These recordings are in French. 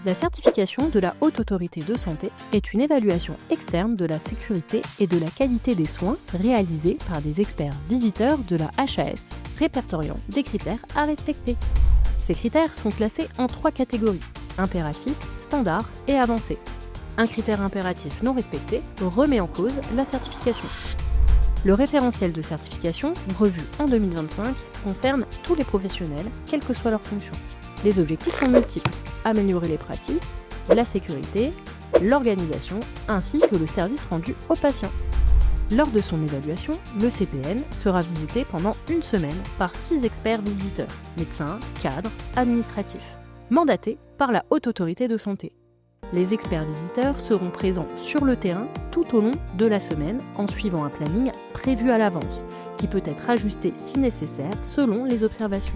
La certification de la Haute Autorité de Santé est une évaluation externe de la sécurité et de la qualité des soins réalisée par des experts visiteurs de la HAS, répertoriant des critères à respecter. Ces critères sont classés en 3 catégories, impératifs, standards et avancés. Un critère impératif non respecté remet en cause la certification. Le référentiel de certification, revu en 2025, concerne tous les professionnels, quelle que soit leur fonction. Les objectifs sont multiples, améliorer les pratiques, la sécurité, l'organisation, ainsi que le service rendu aux patients. Lors de son évaluation, le CPN sera visité pendant une semaine par 6 experts visiteurs, médecins, cadres, administratifs, mandatés par la Haute Autorité de Santé. Les experts visiteurs seront présents sur le terrain tout au long de la semaine en suivant un planning prévu à l'avance, qui peut être ajusté si nécessaire selon les observations.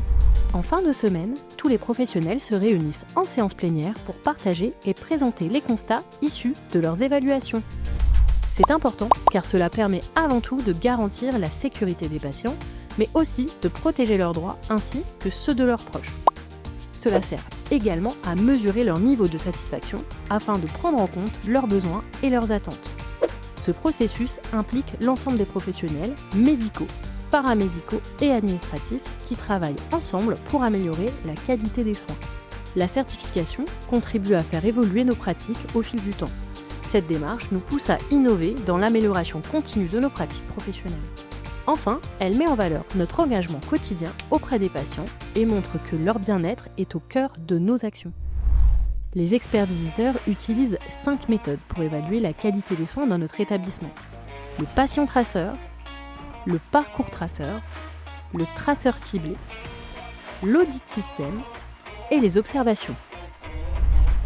En fin de semaine, tous les professionnels se réunissent en séance plénière pour partager et présenter les constats issus de leurs évaluations. C'est important car cela permet avant tout de garantir la sécurité des patients, mais aussi de protéger leurs droits ainsi que ceux de leurs proches. Cela sert également à mesurer leur niveau de satisfaction afin de prendre en compte leurs besoins et leurs attentes. Ce processus implique l'ensemble des professionnels médicaux, paramédicaux et administratifs qui travaillent ensemble pour améliorer la qualité des soins. La certification contribue à faire évoluer nos pratiques au fil du temps. Cette démarche nous pousse à innover dans l'amélioration continue de nos pratiques professionnelles. Enfin, elle met en valeur notre engagement quotidien auprès des patients et montre que leur bien-être est au cœur de nos actions. Les experts visiteurs utilisent 5 méthodes pour évaluer la qualité des soins dans notre établissement. Le patient traceur, le parcours traceur, le traceur ciblé, l'audit système et les observations.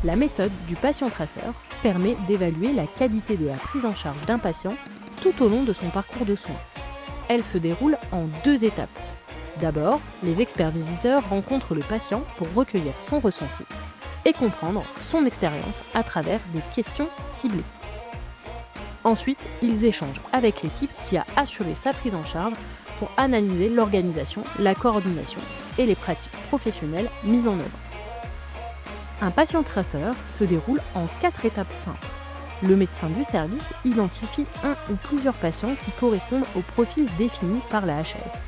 La méthode du patient traceur permet d'évaluer la qualité de la prise en charge d'un patient tout au long de son parcours de soins. Elle se déroule en 2 étapes. D'abord, les experts visiteurs rencontrent le patient pour recueillir son ressenti et comprendre son expérience à travers des questions ciblées. Ensuite, ils échangent avec l'équipe qui a assuré sa prise en charge pour analyser l'organisation, la coordination et les pratiques professionnelles mises en œuvre. Un patient traceur se déroule en 4 étapes simples. Le médecin du service identifie un ou plusieurs patients qui correspondent au profil défini par la HAS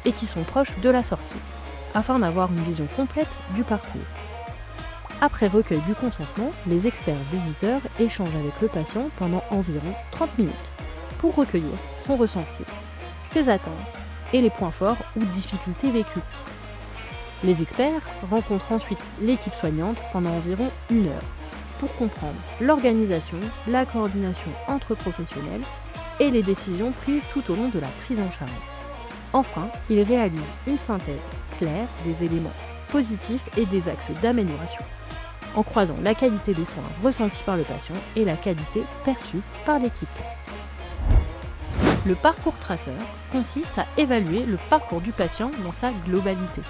et qui sont proches de la sortie, afin d'avoir une vision complète du parcours. Après recueil du consentement, les experts visiteurs échangent avec le patient pendant environ 30 minutes pour recueillir son ressenti, ses attentes et les points forts ou difficultés vécues. Les experts rencontrent ensuite l'équipe soignante pendant environ 1 heure pour comprendre l'organisation, la coordination entre professionnels et les décisions prises tout au long de la prise en charge. Enfin, ils réalisent une synthèse claire des éléments positifs et des axes d'amélioration, en croisant la qualité des soins ressentis par le patient et la qualité perçue par l'équipe. Le parcours traceur consiste à évaluer le parcours du patient dans sa globalité.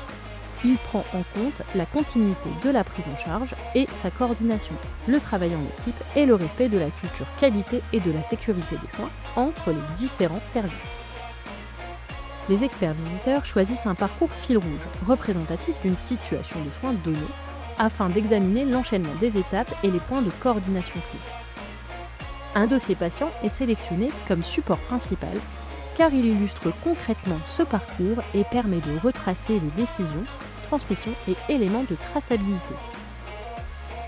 Il prend en compte la continuité de la prise en charge et sa coordination, le travail en équipe et le respect de la culture qualité et de la sécurité des soins entre les différents services. Les experts visiteurs choisissent un parcours fil rouge, représentatif d'une situation de soins donnée, afin d'examiner l'enchaînement des étapes et les points de coordination clés. Un dossier patient est sélectionné comme support principal, car il illustre concrètement ce parcours et permet de retracer les décisions, transmissions et éléments de traçabilité.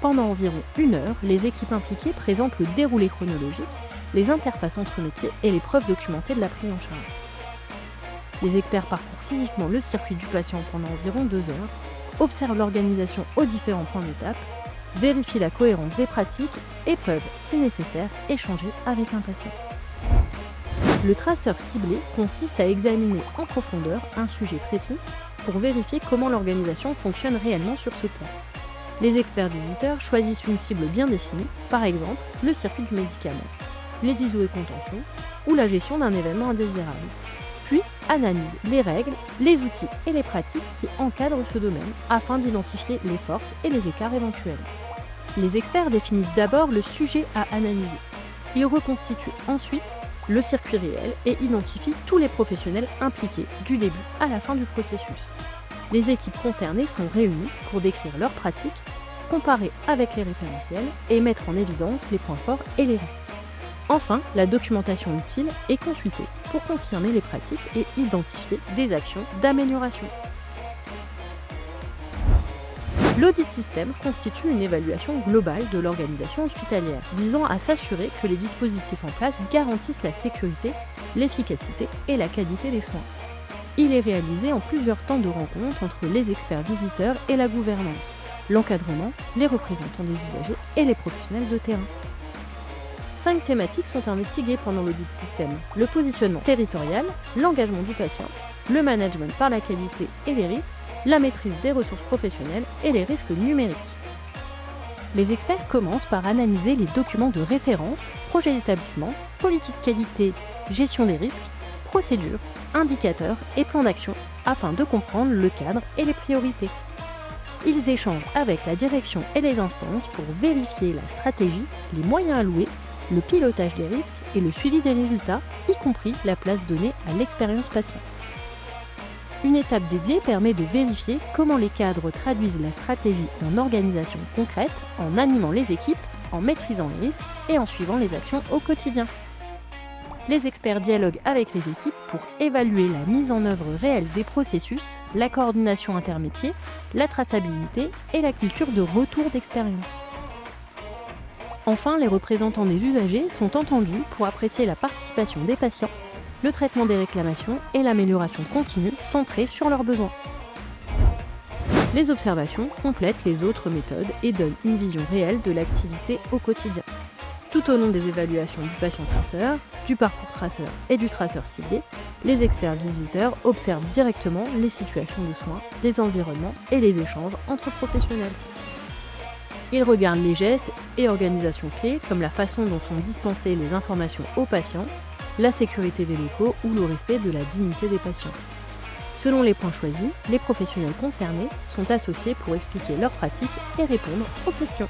Pendant environ 1 heure, les équipes impliquées présentent le déroulé chronologique, les interfaces entre métiers et les preuves documentées de la prise en charge. Les experts parcourent physiquement le circuit du patient pendant environ 2 heures, observent l'organisation aux différents points d'étape, vérifient la cohérence des pratiques et peuvent, si nécessaire, échanger avec un patient. Le traceur ciblé consiste à examiner en profondeur un sujet précis pour vérifier comment l'organisation fonctionne réellement sur ce point. Les experts visiteurs choisissent une cible bien définie, par exemple le circuit du médicament, les ISO et contentions ou la gestion d'un événement indésirable. Puis analysent les règles, les outils et les pratiques qui encadrent ce domaine afin d'identifier les forces et les écarts éventuels. Les experts définissent d'abord le sujet à analyser. Ils reconstituent ensuite le circuit réel et identifient tous les professionnels impliqués du début à la fin du processus. Les équipes concernées sont réunies pour décrire leurs pratiques, comparer avec les référentiels et mettre en évidence les points forts et les risques. Enfin, la documentation utile est consultée pour confirmer les pratiques et identifier des actions d'amélioration. L'audit système constitue une évaluation globale de l'organisation hospitalière, visant à s'assurer que les dispositifs en place garantissent la sécurité, l'efficacité et la qualité des soins. Il est réalisé en plusieurs temps de rencontre entre les experts visiteurs et la gouvernance, l'encadrement, les représentants des usagers et les professionnels de terrain. 5 thématiques sont investiguées pendant l'audit système: le positionnement territorial, l'engagement du patient, le management par la qualité et les risques, la maîtrise des ressources professionnelles et les risques numériques. Les experts commencent par analyser les documents de référence, projet d'établissement, politique qualité, gestion des risques, procédures, indicateurs et plans d'action afin de comprendre le cadre et les priorités. Ils échangent avec la direction et les instances pour vérifier la stratégie, les moyens alloués, le pilotage des risques et le suivi des résultats, y compris la place donnée à l'expérience patient. Une étape dédiée permet de vérifier comment les cadres traduisent la stratégie en organisation concrète, en animant les équipes, en maîtrisant les risques et en suivant les actions au quotidien. Les experts dialoguent avec les équipes pour évaluer la mise en œuvre réelle des processus, la coordination intermétier, la traçabilité et la culture de retour d'expérience. Enfin, les représentants des usagers sont entendus pour apprécier la participation des patients, le traitement des réclamations et l'amélioration continue centrée sur leurs besoins. Les observations complètent les autres méthodes et donnent une vision réelle de l'activité au quotidien. Tout au long des évaluations du patient traceur, du parcours traceur et du traceur ciblé, les experts visiteurs observent directement les situations de soins, les environnements et les échanges entre professionnels. Ils regardent les gestes et organisations clés comme la façon dont sont dispensées les informations aux patients, la sécurité des locaux ou le respect de la dignité des patients. Selon les points choisis, les professionnels concernés sont associés pour expliquer leurs pratiques et répondre aux questions.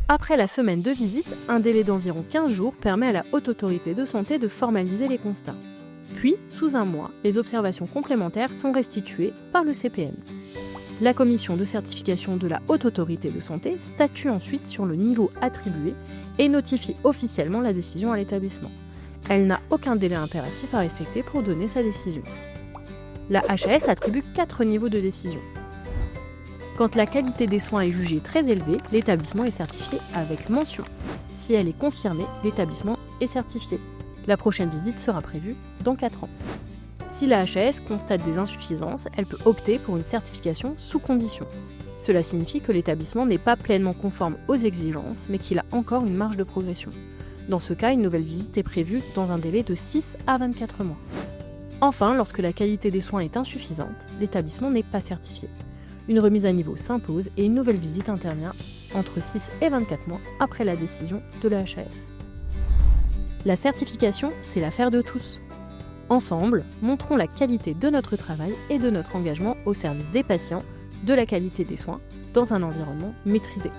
Après la semaine de visite, un délai d'environ 15 jours permet à la Haute Autorité de Santé de formaliser les constats. Puis, sous un mois, les observations complémentaires sont restituées par le CPN. La commission de certification de la Haute Autorité de Santé statue ensuite sur le niveau attribué et notifie officiellement la décision à l'établissement. Elle n'a aucun délai impératif à respecter pour donner sa décision. La HAS attribue 4 niveaux de décision. Quand la qualité des soins est jugée très élevée, l'établissement est certifié avec mention. Si elle est confirmée, l'établissement est certifié. La prochaine visite sera prévue dans 4 ans. Si la HAS constate des insuffisances, elle peut opter pour une certification sous condition. Cela signifie que l'établissement n'est pas pleinement conforme aux exigences, mais qu'il a encore une marge de progression. Dans ce cas, une nouvelle visite est prévue dans un délai de 6 à 24 mois. Enfin, lorsque la qualité des soins est insuffisante, l'établissement n'est pas certifié. Une remise à niveau s'impose et une nouvelle visite intervient entre 6 et 24 mois après la décision de la HAS. La certification, c'est l'affaire de tous. Ensemble, montrons la qualité de notre travail et de notre engagement au service des patients, de la qualité des soins, dans un environnement maîtrisé.